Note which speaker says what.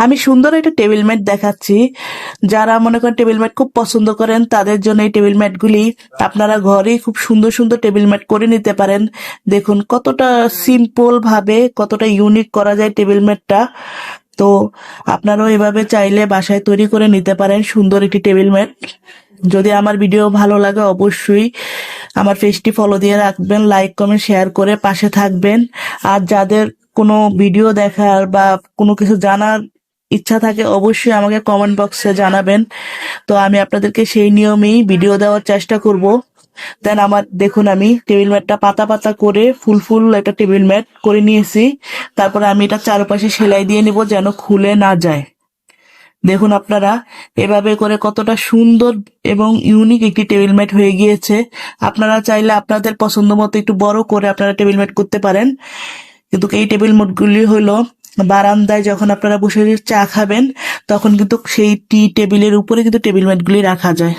Speaker 1: আমি সুন্দর একটা টেবিল ম্যাট দেখাচ্ছি। যারা মনে করেন টেবিল ম্যাট খুব পছন্দ করেন তাদের জন্য এই টেবিল ম্যাট গুলি আপনারা ঘরেই খুব সুন্দর সুন্দর টেবিল ম্যাট করে নিতে পারেন। দেখুন কতটা সিম্পল ভাবে কতটা ইউনিক করা যায় টেবিল ম্যাটটা। তো আপনারাও এভাবে চাইলে বাসায় তৈরি করে নিতে পারেন সুন্দর একটি টেবিল ম্যাট। যদি আমার ভিডিও ভালো লাগে অবশ্যই আমার পেজটি ফলো দিয়ে রাখবেন, লাইক কমেন্ট শেয়ার করে পাশে থাকবেন। আর যাদের কোনো ভিডিও দেখার বা কোনো কিছু জানার ইচ্ছা থাকে অবশ্যই আমাকে কমেন্ট বক্সে জানাবেন। তো আমি আপনাদেরকে সেই নিয়মেই ভিডিও দেওয়ার চেষ্টা করব। দেন আমার দেখুন আমি টেবিল ম্যাটটা পাতা পাতা করে ফুল ফুল একটা টেবিল ম্যাট করে নিয়েছি। তারপরে আমি এটা চারপাশে সেলাই দিয়ে নিব যেন খুলে না যায়। দেখুন আপনারা এভাবে করে কতটা সুন্দর এবং ইউনিক একটি টেবিল ম্যাট হয়ে গিয়েছে। আপনারা চাইলে আপনাদের পছন্দ মতো একটু বড় করে আপনারা টেবিল ম্যাট করতে পারেন। কিন্তু এই টেবিল ম্যাটগুলি হলো বারান্দায় যখন আপনারা বসে চা খাবেন তখন কিন্তু সেই টি টেবিলের উপরে কিন্তু টেবিল ম্যাটগুলি রাখা যায়।